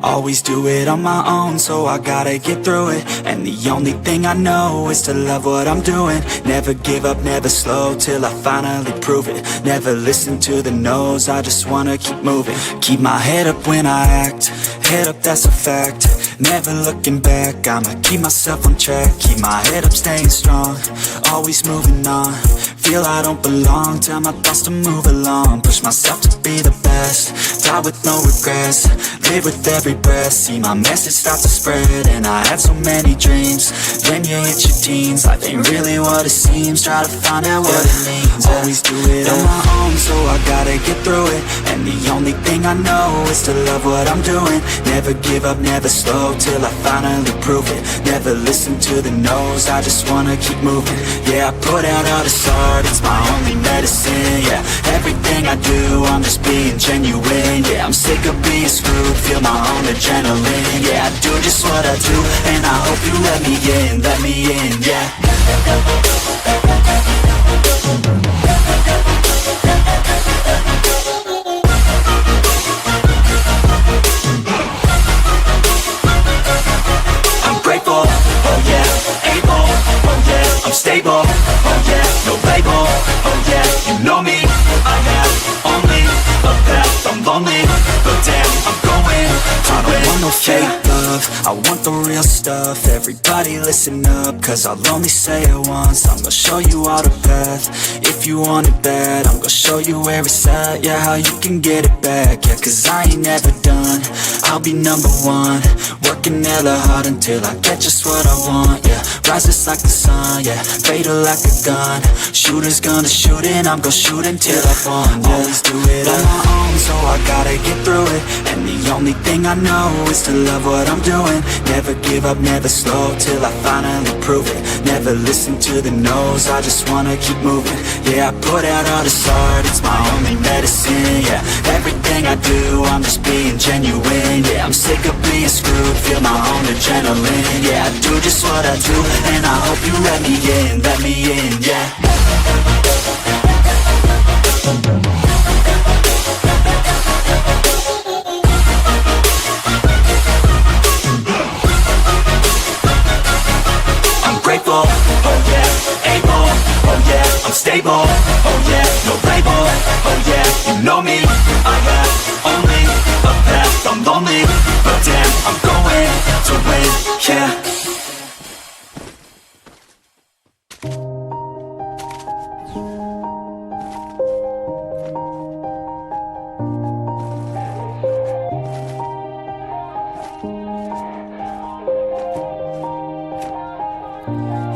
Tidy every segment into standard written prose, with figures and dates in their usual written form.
Always do it on my own, so I gotta get through it. And the only thing I know is to love what I'm doing. Never give up, never slow, till I finally prove it. Never listen to the no's, I just wanna keep moving. Keep my head up when I act, head up, that's a fact. Never looking back, I'ma keep myself on track. Keep my head up, staying strong, always moving on. Feel I don't belong, tell my thoughts to move along. Push myself to be the best, die with no regrets. Live with every breath, see my message start to spread. And I had so many dreams, then you hit your teens. Life ain't really what it seems, try to find out what it means. Always do it on my own, so I gotta get through it. And the only thing I know is to love what I'm doing. Never give up, never slow, till I finally prove it. Never listen to the no's, I just wanna keep moving. Yeah, I put out all this art, it's my only medicine. Yeah, everything I do, I'm just being genuine. Yeah, I'm sick of being screwed, feel my own adrenaline. Yeah, I do just what I do, and I hope you let me in, yeah. I'm grateful, oh yeah, able, oh yeah, I'm stable, oh yeah, no label, oh yeah, you know me, I have only a path, I'm lonely, but damn, I'm going to I don't want no fake love, I want the real stuff. Everybody listen up, cause I'll only say it once. I'm gonna show you all the path, if you want it bad. I'm gonna show you where it's at, yeah, how you can get it back. Yeah, cause I ain't never done, I'll be number one. Working hella hard until I get just what I want, yeah. Rises like the sun, yeah, fatal like a gun. Shooter's gonna shoot and I'm gonna shoot until I fall, yeah. Always do it on my own, so I gotta get through it. And the only thing I know is to love what I'm doing. Never give up, never slow, till I finally prove it. Never listen to the no's, I just wanna keep moving. Yeah, I put out all this art, it's my only medicine. Yeah, everything I do, I'm just being genuine. Yeah, I'm sick of being screwed, feel my own adrenaline. Yeah, I do just what I do, and I hope you let me in, yeah. I'm grateful, oh yeah, able, oh yeah, I'm stable, oh yeah, no label, oh yeah, you know me, I have only a path, I'm lonely, but damn, I'm going to win, yeah.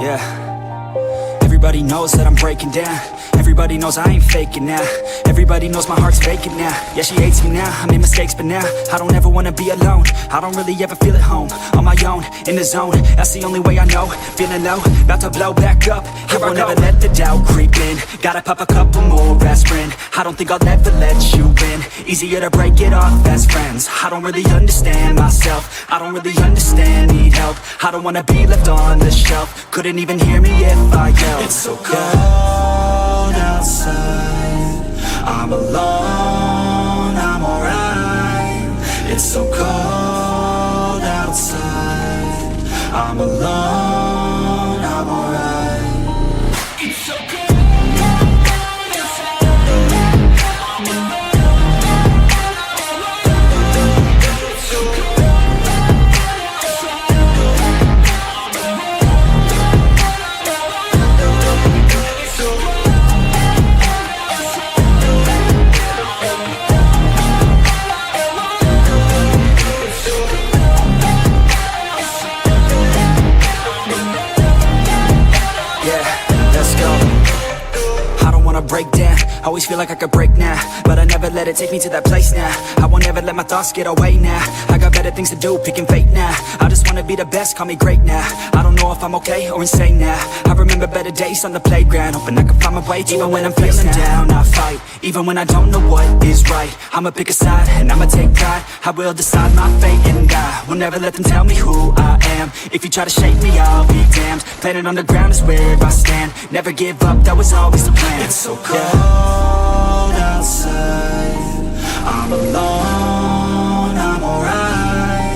Yeah, everybody knows that I'm breaking down. Everybody knows I ain't faking now. Everybody knows my heart's vacant now. Yeah, she hates me now, I made mistakes but now I don't ever wanna be alone. I don't really ever feel at home. On my own, in the zone, that's the only way I know. Feeling low, about to blow back up. Here I won't ever let the doubt creep in. Gotta pop a couple more aspirin. I don't think I'll ever let you in. Easier to break it off best friends. I don't really understand myself, I don't really understand, need help. I don't wanna be left on the shelf. Couldn't even hear me if I yelled. It's so cold outside, I'm alone, I'm alright. It's so cold outside, I'm alone, I'm alright. It's so cold outside, I'm alone. It's so cold outside, break down, always feel like I could break now, but I never let it take me to that place now. I won't ever let my thoughts get away now. I got better things to do, picking fate now. I just wanna be the best, call me great now. I don't know if I'm okay or insane now. I remember better days on the playground, hoping I can find my way even when I'm feeling down. I fight, even when I don't know what is right. I'ma pick a side, and I'ma take pride. I will decide my fate, and I will never let them tell me who I am. If you try to shake me, I'll be damned. Planet on the ground is where I stand. Never give up, that was always the plan. It's so cold outside, I'm alone, I'm alright.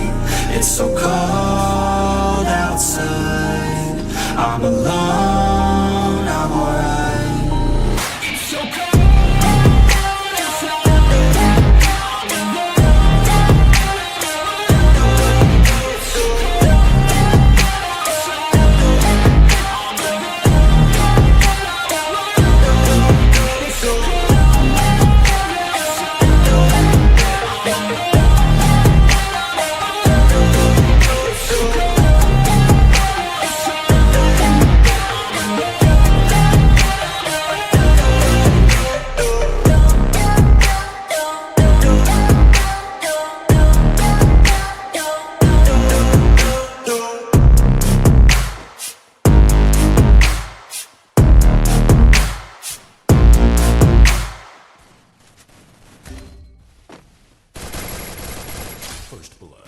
First Blood.